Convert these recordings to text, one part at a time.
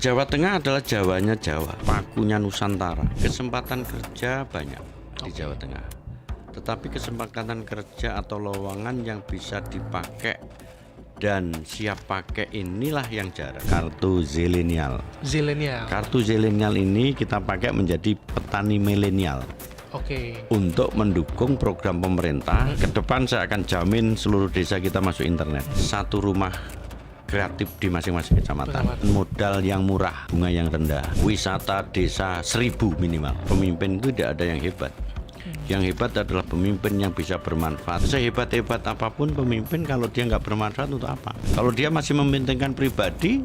Jawa Tengah adalah Jawanya Jawa, pakunya Nusantara. Kesempatan kerja banyak di Jawa Tengah. Tetapi kesempatan kerja atau lowongan yang bisa dipakai dan siap pakai inilah yang jarang. Kartu zilenial. Kartu zilenial ini kita pakai menjadi petani milenial. Untuk mendukung program pemerintah, ke depan saya akan jamin seluruh desa kita masuk internet. Satu rumah kreatif di masing-masing kecamatan. Modal yang murah, bunga yang rendah. Wisata desa 1000 minimal. Pemimpin itu tidak ada yang hebat. Yang hebat adalah pemimpin yang bisa bermanfaat. Sehebat-hebat apapun pemimpin, kalau dia nggak bermanfaat untuk apa? Kalau dia masih mementingkan pribadi,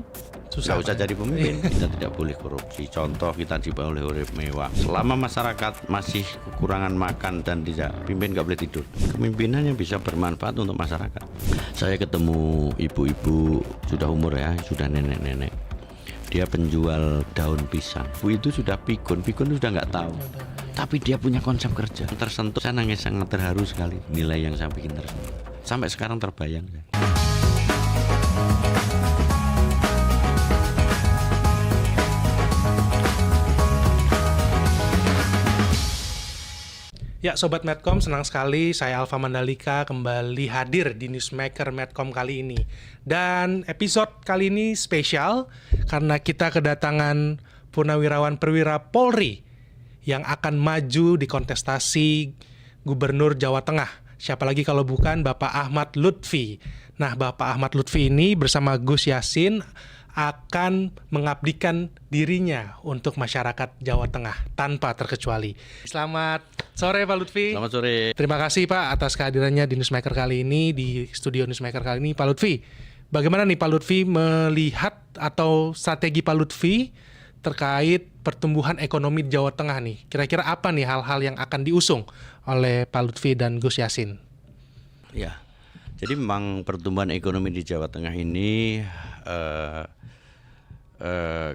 nggak usah jadi pemimpin. Kita tidak boleh korupsi. Contoh, kita dibangun oleh urip mewah. Selama masyarakat masih kekurangan makan dan tidak, pimpin nggak boleh tidur. Kepemimpinan yang bisa bermanfaat untuk masyarakat. Saya ketemu ibu-ibu sudah umur ya, sudah nenek-nenek. Dia penjual daun pisang. Bu itu sudah pikun itu sudah nggak tahu. Tapi dia punya konsep kerja. Tersentuh, saya nangis sangat terharu sekali. Nilai yang saya bikin tersentuh. Sampai sekarang terbayang. Ya, Sobat Medcom, senang sekali saya Alfa Mandalika kembali hadir di Newsmaker Medcom kali ini. Dan episode kali ini spesial karena kita kedatangan Purnawirawan Perwira Polri yang akan maju di kontestasi Gubernur Jawa Tengah. Siapa lagi kalau bukan Bapak Ahmad Lutfi. Nah, Bapak Ahmad Lutfi ini bersama Gus Yassin akan mengabdikan dirinya untuk masyarakat Jawa Tengah tanpa terkecuali. Selamat sore Pak Lutfi. Selamat sore. Terima kasih Pak atas kehadirannya di Newsmaker kali ini, di studio Newsmaker kali ini. Pak Lutfi, bagaimana nih Pak Lutfi melihat atau strategi Pak Lutfi terkait pertumbuhan ekonomi di Jawa Tengah nih? Kira-kira apa nih hal-hal yang akan diusung oleh Pak Lutfi dan Gus Yassin? Ya, jadi memang pertumbuhan ekonomi di Jawa Tengah ini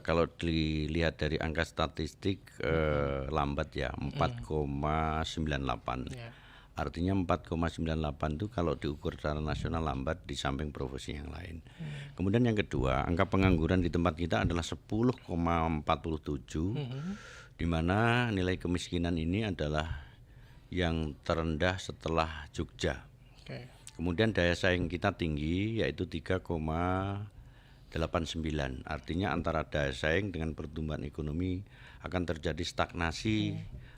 kalau dilihat dari angka statistik lambat ya, 4,98. Artinya 4,98 itu kalau diukur secara nasional lambat di samping provinsi yang lain. Kemudian yang kedua, angka pengangguran di tempat kita adalah 10,47, di mana nilai kemiskinan ini adalah yang terendah setelah Jogja. Kemudian daya saing kita tinggi, yaitu 3,89. Artinya antara daya saing dengan pertumbuhan ekonomi akan terjadi stagnasi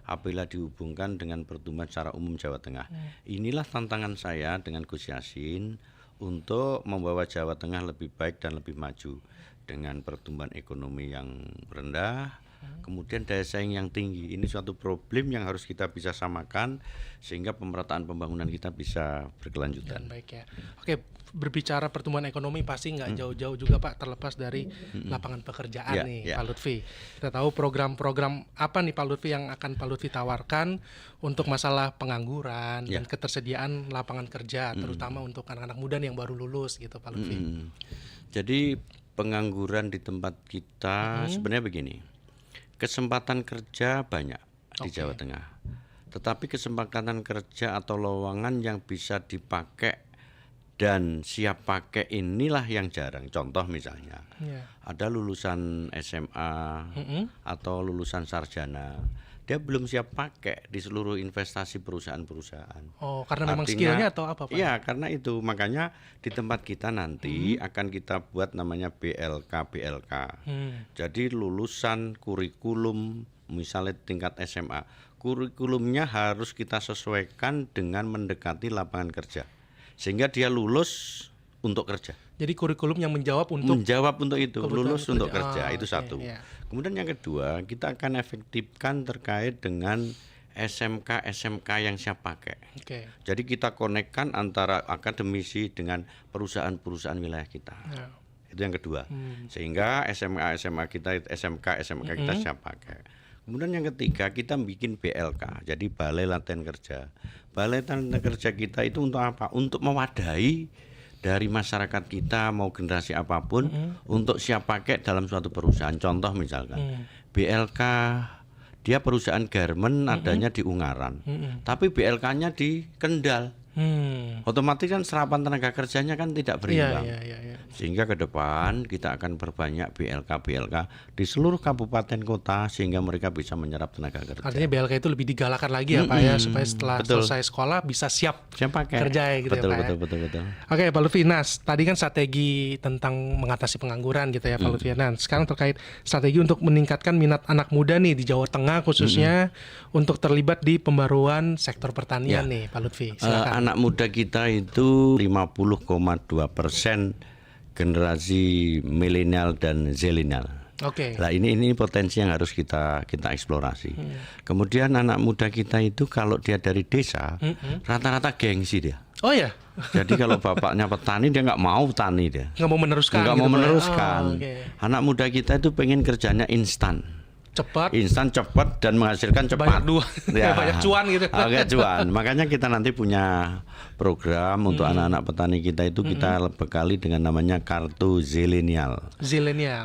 apabila dihubungkan dengan pertumbuhan secara umum Jawa Tengah. Inilah tantangan saya dengan Gus Yassin untuk membawa Jawa Tengah lebih baik dan lebih maju dengan pertumbuhan ekonomi yang rendah, kemudian daya saing yang tinggi. Ini suatu problem yang harus kita bisa samakan sehingga pemerataan pembangunan kita bisa berkelanjutan. Baik ya. Oke, berbicara pertumbuhan ekonomi pasti nggak jauh-jauh juga Pak, terlepas dari lapangan pekerjaan Pak Lutfi. Kita tahu program-program apa nih Pak Lutfi yang akan Pak Lutfi tawarkan untuk masalah pengangguran dan ketersediaan lapangan kerja, terutama untuk anak-anak muda yang baru lulus gitu Pak Lutfi. Jadi pengangguran di tempat kita sebenarnya begini. Kesempatan kerja banyak di Jawa Tengah, tetapi kesempatan kerja atau lowongan yang bisa dipakai dan siap pakai inilah yang jarang. Contoh misalnya, ada lulusan SMA atau lulusan sarjana, dia belum siap pakai di seluruh investasi perusahaan-perusahaan. Oh, karena memang skillnya atau apa Pak? Iya, karena itu makanya di tempat kita nanti akan kita buat namanya BLK. Jadi lulusan kurikulum misalnya tingkat SMA, kurikulumnya harus kita sesuaikan dengan mendekati lapangan kerja, sehingga dia lulus untuk kerja. Jadi kurikulum yang menjawab untuk itu, lulus untuk kerja, itu satu. Kemudian yang kedua, kita akan efektifkan terkait dengan SMK yang siap pakai. Jadi kita konekkan antara akademisi dengan perusahaan-perusahaan wilayah kita. Itu yang kedua. Sehingga SMK kita siap pakai. Kemudian yang ketiga, kita bikin BLK, jadi Balai Latihan Kerja. Balai Latihan Kerja kita itu untuk apa? Untuk mewadahi dari masyarakat kita, mau generasi apapun, untuk siap pakai dalam suatu perusahaan. Contoh misalkan BLK, dia perusahaan garmen adanya di Ungaran, tapi BLK-nya di Kendal. Otomatis kan serapan tenaga kerjanya kan tidak berimbang. Iya. Sehingga ke depan kita akan perbanyak BLK di seluruh kabupaten kota sehingga mereka bisa menyerap tenaga kerja. Artinya BLK itu lebih digalakan lagi ya Pak ya, supaya setelah selesai sekolah bisa siap pakai kerja ya gitu betul, ya Pak betul. Oke Pak Lutfi, nah tadi kan strategi tentang mengatasi pengangguran gitu ya Pak Lutfi. Nah sekarang terkait strategi untuk meningkatkan minat anak muda nih di Jawa Tengah khususnya untuk terlibat di pembaruan sektor pertanian nih Pak Lutfi. Silakan. Anak muda kita itu 50,2% generasi milenial dan zilenial. Oke. Nah ini potensi yang harus kita eksplorasi. Kemudian anak muda kita itu kalau dia dari desa rata-rata gengsi dia. Oh ya. Jadi kalau bapaknya petani dia nggak mau petani dia. Nggak mau meneruskan. Nggak gitu, mau Pak, ya? meneruskan. Okay. Anak muda kita itu pengen kerjanya instan. Cepat dan menghasilkan cepat. Banyak cuan gitu. Agak cuan. Makanya kita nanti punya program untuk anak-anak petani kita itu kita bekali dengan namanya kartu zilenial.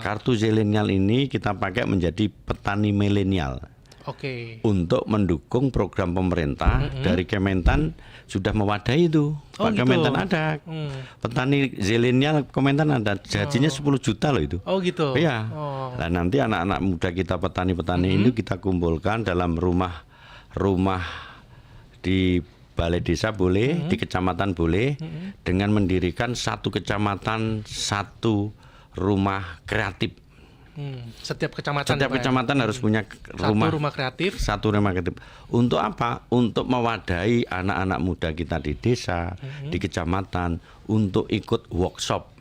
Kartu zilenial ini kita pakai menjadi petani milenial. Oke. Untuk mendukung program pemerintah dari Kementan sudah mewadahi itu. Pak gitu. Kementan ada. Petani zilenial Kementan ada. Gajinya 10 juta loh itu. Oh gitu. Iya. Nah nanti anak-anak muda kita petani-petani ini kita kumpulkan dalam rumah di balai desa boleh, di kecamatan boleh, dengan mendirikan satu kecamatan satu rumah kreatif. Setiap kecamatan harus punya rumah kreatif. Satu rumah kreatif. Untuk apa? Untuk mewadahi anak-anak muda kita di desa, di kecamatan untuk ikut workshop.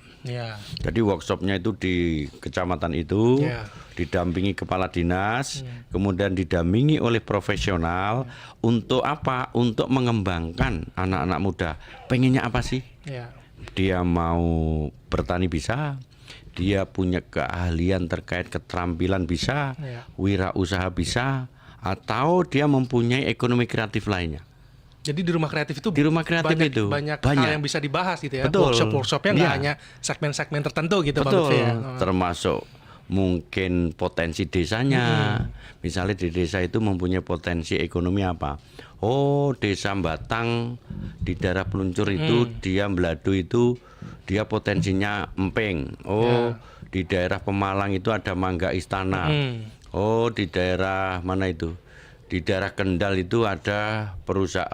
Jadi workshopnya itu di kecamatan itu didampingi kepala dinas, kemudian didampingi oleh profesional. Untuk apa? Untuk mengembangkan anak-anak muda. Pengennya apa sih? Dia mau bertani bisa. Dia punya keahlian terkait keterampilan bisa, wirausaha bisa, atau dia mempunyai ekonomi kreatif lainnya. Jadi di rumah kreatif itu banyak hal yang bisa dibahas gitu ya. Betul. Workshopnya nggak hanya segmen-segmen tertentu gitu. Betul. Ya. Termasuk mungkin potensi desanya. Misalnya di desa itu mempunyai potensi ekonomi apa? Oh, desa Batang di daerah Peluncur itu dia Beladu itu dia potensinya emping. Oh, di daerah Pemalang itu ada Mangga Istana. Oh, di daerah mana itu? Di daerah Kendal itu ada perusahaan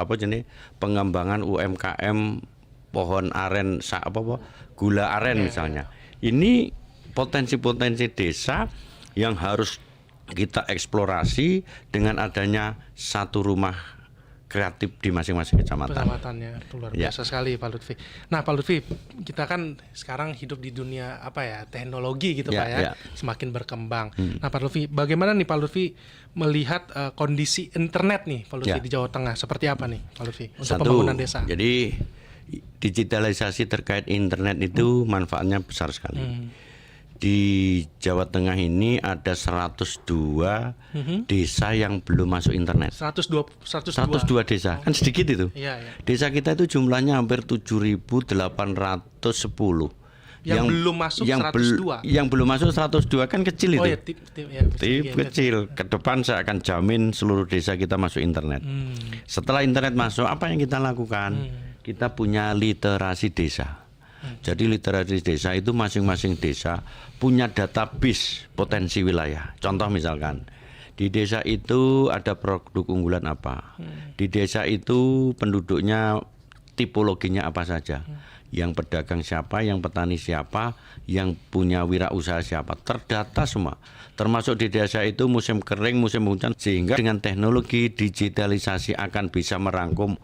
pengembangan UMKM pohon aren gula aren misalnya. Ini potensi-potensi desa yang harus kita eksplorasi dengan adanya satu rumah kreatif di masing-masing kecamatan. Luar biasa sekali Pak Lutfi. Nah Pak Lutfi, kita kan sekarang hidup di dunia teknologi gitu Pak ya, semakin berkembang. Nah Pak Lutfi, bagaimana nih Pak Lutfi melihat kondisi internet nih Pak Lutfi di Jawa Tengah, seperti apa nih Pak Lutfi untuk pembangunan desa? Jadi digitalisasi terkait internet itu manfaatnya besar sekali. Di Jawa Tengah ini ada 102 desa yang belum masuk internet. 102 desa, kan sedikit itu. Desa kita itu jumlahnya hampir 7.810. Yang belum masuk 102. Yang belum masuk 102 kan kecil itu. Oh ya, kecil. Ke depan saya akan jamin seluruh desa kita masuk internet. Setelah internet masuk, apa yang kita lakukan? Kita punya literasi desa. Jadi literasi desa itu masing-masing desa punya database potensi wilayah. Contoh misalkan di desa itu ada produk unggulan apa, di desa itu penduduknya tipologinya apa saja, yang pedagang siapa, yang petani siapa, yang punya wirausaha siapa, terdata semua. Termasuk di desa itu musim kering, musim hujan, sehingga dengan teknologi digitalisasi akan bisa merangkum.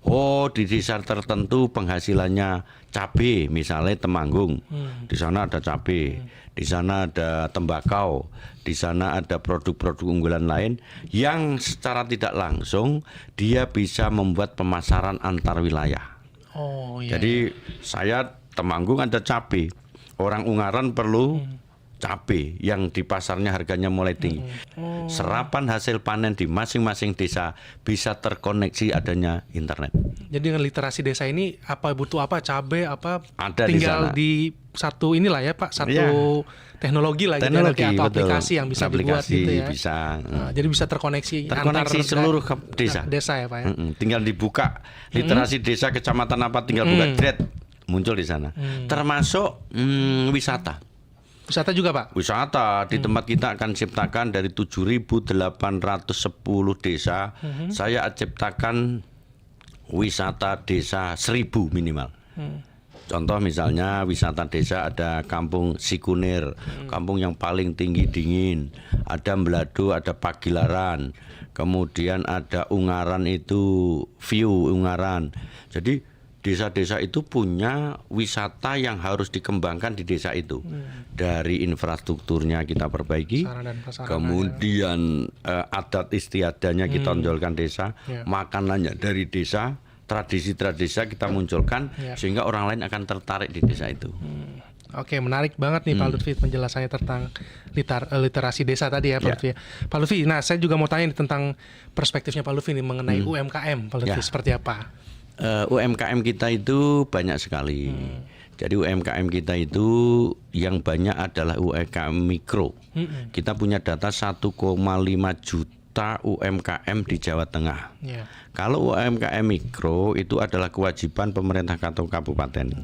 Oh, di desa tertentu penghasilannya cabai, misalnya Temanggung, di sana ada cabai, di sana ada tembakau, di sana ada produk-produk unggulan lain yang secara tidak langsung dia bisa membuat pemasaran antar wilayah. Jadi saya Temanggung ada cabai, orang Ungaran perlu cabai yang di pasarnya harganya mulai tinggi. Serapan hasil panen di masing-masing desa bisa terkoneksi adanya internet. Jadi dengan literasi desa ini butuh apa cabai Ada tinggal di di satu inilah ya Pak, satu Iya. teknologi lah gitu Teknologi, atau betul. aplikasi yang bisa dibuat Aplikasi gitu ya. bisa. Nah, jadi bisa terkoneksi Seluruh desa. Desa ya Pak ya. Tinggal dibuka literasi desa kecamatan apa, tinggal buka thread, muncul di sana. Termasuk wisata. Wisata juga Pak. Wisata di tempat kita akan ciptakan dari 7.810 desa. Saya ciptakan wisata desa 1.000 minimal. Contoh misalnya wisata desa ada kampung Sikunir, kampung yang paling tinggi dingin. Ada Mlado, ada Pagilaran. Kemudian ada Ungaran itu view Ungaran. Jadi desa-desa itu punya wisata yang harus dikembangkan di desa itu. Dari infrastrukturnya kita perbaiki, Sarana dan prasarana, kemudian adat istiadatnya kita tonjolkan desa, makanannya dari desa, tradisi-tradisi kita munculkan sehingga orang lain akan tertarik di desa itu. Oke, menarik banget nih Pak Lutfi penjelasannya tentang literasi desa tadi ya Pak Lutfi. Pak Lutfi, nah saya juga mau tanya nih tentang perspektifnya Pak Lutfi nih mengenai UMKM Pak Lutfi seperti apa? UMKM kita itu banyak sekali. Jadi UMKM kita itu yang banyak adalah UMKM mikro. Kita punya data 1,5 juta UMKM di Jawa Tengah. Kalau UMKM mikro itu adalah kewajiban pemerintah atau kabupaten.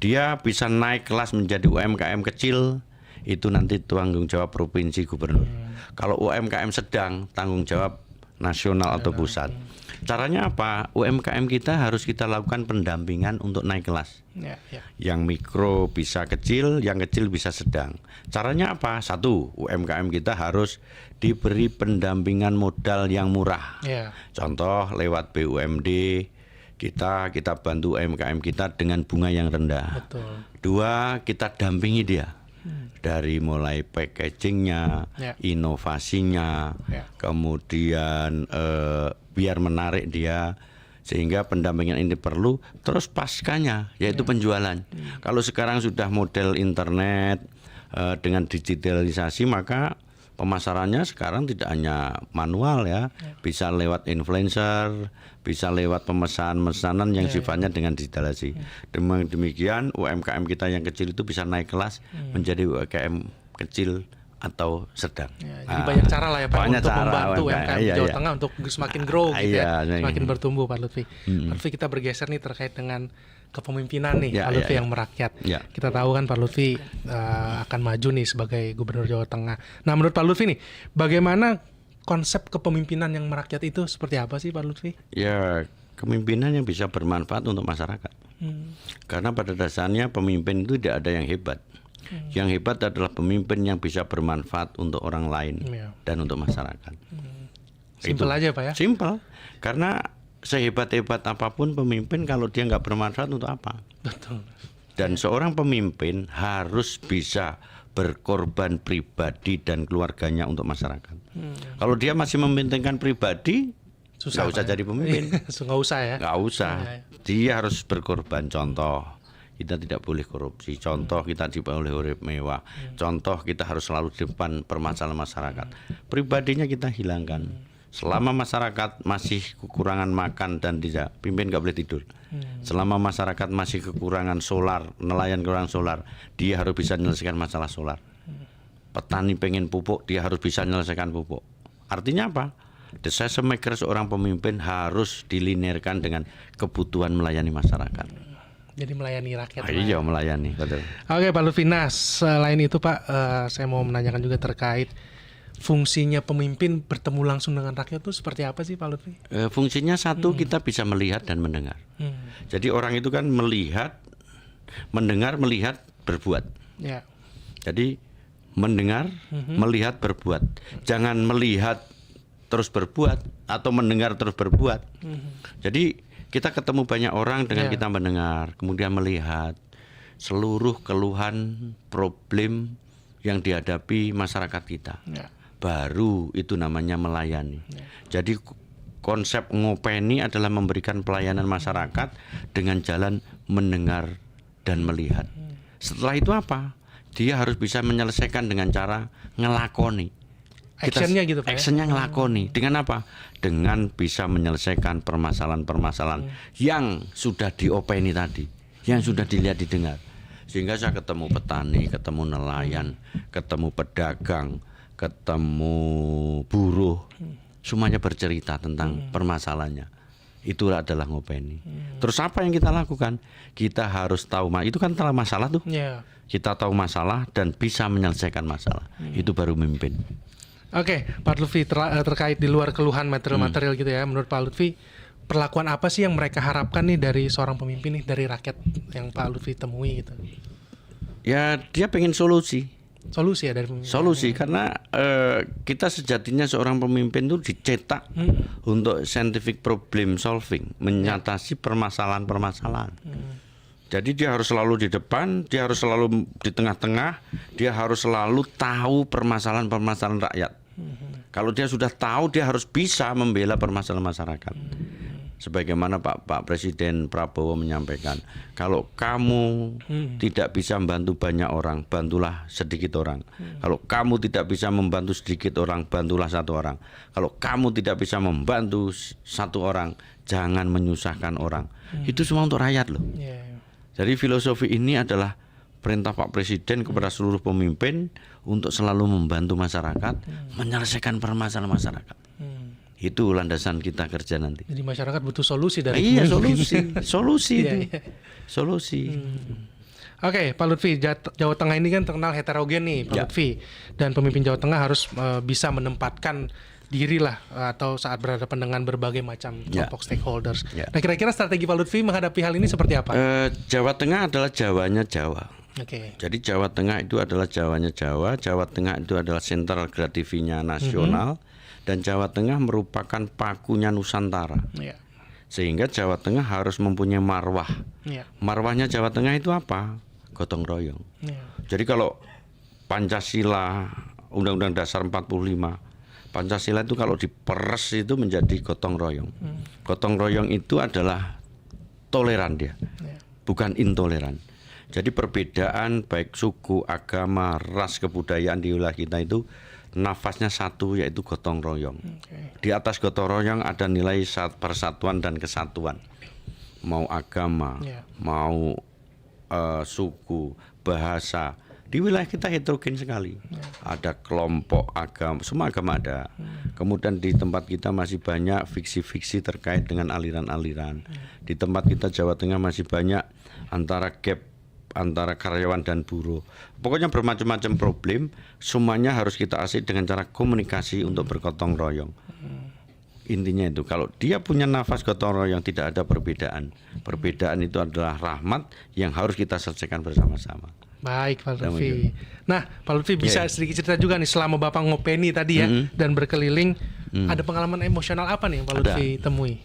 Dia bisa naik kelas menjadi UMKM kecil, itu nanti tanggung jawab provinsi gubernur. Kalau UMKM sedang, tanggung jawab nasional atau pusat. Caranya apa? UMKM kita harus kita lakukan pendampingan untuk naik kelas. Yang mikro bisa kecil, yang kecil bisa sedang. Caranya apa? Satu, UMKM kita harus diberi pendampingan modal yang murah. Contoh lewat BUMD kita bantu UMKM kita dengan bunga yang rendah. Dua, kita dampingi dia. Dari mulai packagingnya, inovasinya, kemudian biar menarik dia, sehingga pendampingan ini perlu. Terus paskanya yaitu penjualan. Kalau sekarang sudah model internet dengan digitalisasi, maka pemasarannya sekarang tidak hanya manual ya, bisa lewat influencer, bisa lewat pemesanan yang sifatnya dengan digitalisasi. Demikian UMKM kita yang kecil itu bisa naik kelas menjadi UMKM kecil atau sedang. Jadi banyak cara lah ya Pak untuk membantu UMKM Jawa Tengah untuk semakin grow gitu semakin bertumbuh Pak Lutfi. Pak Lutfi, kita bergeser nih terkait dengan kepemimpinan nih Pak Lutfi yang merakyat. Kita tahu kan Pak Lutfi akan maju nih sebagai Gubernur Jawa Tengah. Nah menurut Pak Lutfi nih, bagaimana konsep kepemimpinan yang merakyat itu seperti apa sih Pak Lutfi? Ya, kepemimpinan yang bisa bermanfaat untuk masyarakat. Karena pada dasarnya pemimpin itu tidak ada yang hebat. Yang hebat adalah pemimpin yang bisa bermanfaat untuk orang lain dan untuk masyarakat. Simpel aja Pak ya? Simpel. Karena sehebat-hebat apapun pemimpin, kalau dia nggak bermanfaat untuk apa? Betul. Dan seorang pemimpin harus bisa berkorban pribadi dan keluarganya untuk masyarakat. Kalau dia masih mementingkan pribadi, nggak usah jadi pemimpin. Nggak usah ya? Nggak usah. Dia harus berkorban. Contoh, kita tidak boleh korupsi. Contoh, kita tidak boleh urip mewah. Contoh, kita harus selalu di depan permasalahan masyarakat. Pribadinya kita hilangkan. Selama masyarakat masih kekurangan makan dan tidak, pimpin nggak boleh tidur. Selama masyarakat masih kekurangan solar, nelayan kekurangan solar, dia harus bisa menyelesaikan masalah solar. Petani pengen pupuk, dia harus bisa menyelesaikan pupuk. Artinya apa? Decision maker seorang pemimpin harus dilinearkan dengan kebutuhan melayani masyarakat. Jadi melayani rakyat. Iya, melayani, betul. Oke Pak Lutfi, nah selain itu Pak, saya mau menanyakan juga terkait fungsinya pemimpin bertemu langsung dengan rakyat itu seperti apa sih Pak Lutfi? Fungsinya satu, kita bisa melihat dan mendengar. Jadi orang itu kan melihat, mendengar, melihat, berbuat. Jadi mendengar, melihat, berbuat. Jangan melihat terus berbuat atau mendengar terus berbuat. Jadi kita ketemu banyak orang dengan kita mendengar, kemudian melihat seluruh keluhan, problem yang dihadapi masyarakat kita. Baru itu namanya melayani. Jadi konsep ngopeni adalah memberikan pelayanan masyarakat dengan jalan mendengar dan melihat. Setelah itu apa? dia harus bisa menyelesaikan dengan cara ngelakoni. Actionnya gitu Pak ya? Actionnya ngelakoni. Dengan apa? Dengan bisa menyelesaikan permasalahan-permasalahan yang sudah diopeni tadi, yang sudah dilihat didengar. Sehingga saya ketemu petani, ketemu nelayan, ketemu pedagang, ketemu buruh, semuanya bercerita tentang permasalahannya. Itu adalah ngopeni. Terus apa yang kita lakukan? Kita harus tahu, itu kan telah masalah tuh. Yeah. Kita tahu masalah dan bisa menyelesaikan masalah. Itu baru memimpin. Oke, Pak Lutfi, terkait di luar keluhan material-material gitu ya, menurut Pak Lutfi, perlakuan apa sih yang mereka harapkan nih dari seorang pemimpin nih, dari rakyat yang Pak Lutfi temui gitu? Ya dia pengen solusi. Solusi ya dari pemimpin. Solusi karena kita sejatinya seorang pemimpin itu dicetak untuk scientific problem solving, mengatasi permasalahan-permasalahan. Jadi dia harus selalu di depan, dia harus selalu di tengah-tengah, dia harus selalu tahu permasalahan-permasalahan rakyat. Kalau dia sudah tahu, dia harus bisa membela permasalahan masyarakat. Sebagaimana Pak Presiden Prabowo menyampaikan, kalau kamu tidak bisa membantu banyak orang, bantulah sedikit orang. Kalau kamu tidak bisa membantu sedikit orang, bantulah satu orang. Kalau kamu tidak bisa membantu satu orang, jangan menyusahkan orang. Itu semua untuk rakyat loh. Jadi filosofi ini adalah perintah Pak Presiden kepada seluruh pemimpin untuk selalu membantu masyarakat menyelesaikan permasalahan masyarakat. Itu landasan kita kerja nanti. Jadi masyarakat butuh solusi dari iya, solusi itu. Solusi. Oke, Pak Lutfi, Jawa Tengah ini kan terkenal heterogen nih, Pak Lutfi. Dan pemimpin Jawa Tengah harus bisa menempatkan diri lah atau saat berhadapan dengan berbagai macam kelompok stakeholders. Nah, kira-kira strategi Pak Lutfi menghadapi hal ini seperti apa? Jawa Tengah adalah Jawanya Jawa. Jadi Jawa Tengah itu adalah Jawanya Jawa, Jawa Tengah itu adalah sentral gratifinya nasional, dan Jawa Tengah merupakan pakunya Nusantara. Sehingga Jawa Tengah harus mempunyai marwah. Marwahnya Jawa Tengah itu apa? Gotong royong. Jadi kalau Pancasila, Undang-Undang Dasar 45, Pancasila itu kalau diperes itu menjadi gotong royong. Gotong royong itu adalah toleran dia, bukan intoleran. Jadi perbedaan baik suku, agama, ras, kebudayaan di wilayah kita itu nafasnya satu, yaitu gotong royong. Di atas gotong royong ada nilai persatuan dan kesatuan. Mau agama, mau suku, bahasa. Di wilayah kita heterogen sekali. Ada kelompok agama, semua agama ada. Kemudian di tempat kita masih banyak fiksi-fiksi terkait dengan aliran-aliran. Di tempat kita Jawa Tengah masih banyak gap antara karyawan dan buruh. Pokoknya bermacam-macam problem, semuanya harus kita asik dengan cara komunikasi untuk bergotong royong. Intinya itu, kalau dia punya nafas gotong royong, tidak ada perbedaan. Perbedaan itu adalah rahmat yang harus kita selesaikan bersama-sama. Baik Pak Lutfi. Nah Pak Lutfi bisa sedikit cerita juga nih, selama Bapak ngopeni tadi ya dan berkeliling, ada pengalaman emosional apa nih yang Pak Lutfi temui?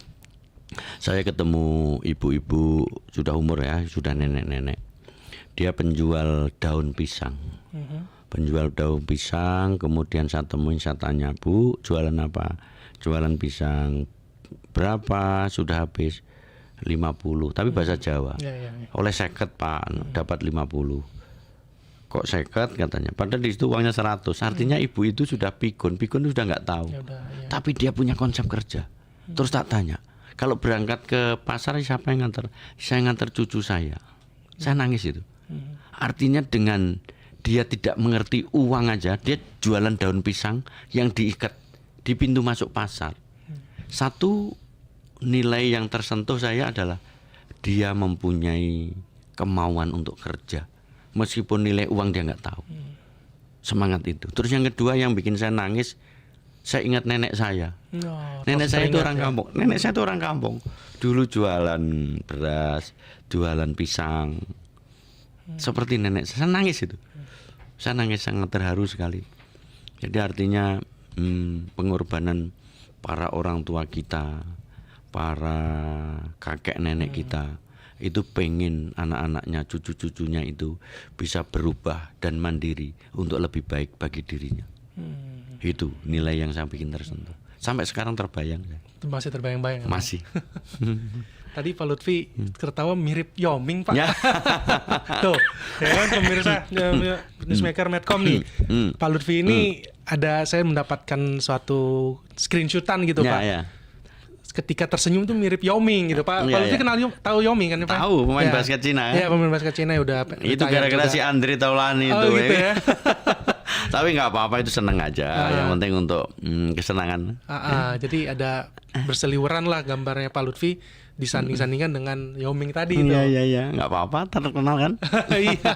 Saya ketemu ibu-ibu sudah umur ya, sudah nenek-nenek. Dia penjual daun pisang. Penjual daun pisang, kemudian saya temuin, saya tanya, Bu, jualan apa? Jualan pisang. Berapa? Sudah habis 50, tapi bahasa Jawa. Oleh 50 Pak, dapat 50. Kok 50 katanya, padahal di situ uangnya 100. Artinya ibu itu sudah pikun itu sudah nggak tahu. Tapi dia punya konsep kerja. Terus tak tanya, kalau berangkat ke pasar siapa yang nganter? Saya nganter cucu saya. Saya nangis itu. Artinya dengan dia tidak mengerti uang aja, dia jualan daun pisang yang diikat di pintu masuk pasar. Satu nilai yang tersentuh saya adalah dia mempunyai kemauan untuk kerja. Meskipun nilai uang dia nggak tahu. Semangat itu. Terus yang kedua yang bikin saya nangis, saya ingat nenek saya. Nenek saya itu orang kampung. Nenek saya itu orang kampung. Dulu jualan beras, jualan pisang. Seperti nenek saya nangis itu. Saya nangis, sangat terharu sekali. Jadi artinya pengorbanan para orang tua kita, para kakek nenek kita, itu pengen anak-anaknya, cucu-cucunya itu bisa berubah dan mandiri untuk lebih baik bagi dirinya. Itu nilai yang saya bikin tersentuh. Sampai sekarang terbayang. Masih terbayang-bayang. Masih. Tadi Pak Lutfi tertawa mirip Yoming, Pak. Ya. Tuh, ya kan pemirsa Newsmaker Medcom nih. Pak Lutfi ini saya mendapatkan suatu screenshotan gitu, Ya, Pak. ya. Ketika tersenyum tuh mirip Yoming gitu, Pak. Pak Lutfi kenal tahu Yoming kan, Pak? Tahu, pemain basket Cina. Iya, pemain basket Cina udah Itu gara-gara si Andri Taulani itu. gitu ya. Tapi nggak apa-apa, itu seneng aja. Yang penting untuk kesenangan. Jadi ada berseliweran lah gambarnya Pak Lutfi disanding-sandingkan dengan Yoming tadi itu. Iya, nggak apa-apa, terkenal kan. Iya.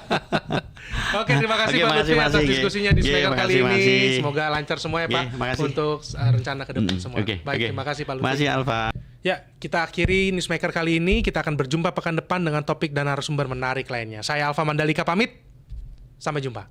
Oke, terima kasih Pak Lutfi atas diskusinya di Smaker kali ini. Semoga lancar semua ya Pak untuk rencana ke depan semua. Baik, terima kasih Pak Lutfi. Terima kasih Alfa. Ya, kita akhiri Newsmaker kali ini. Kita akan berjumpa pekan depan dengan topik dan narasumber menarik lainnya. Saya Alfa Mandalika pamit. Sampai jumpa.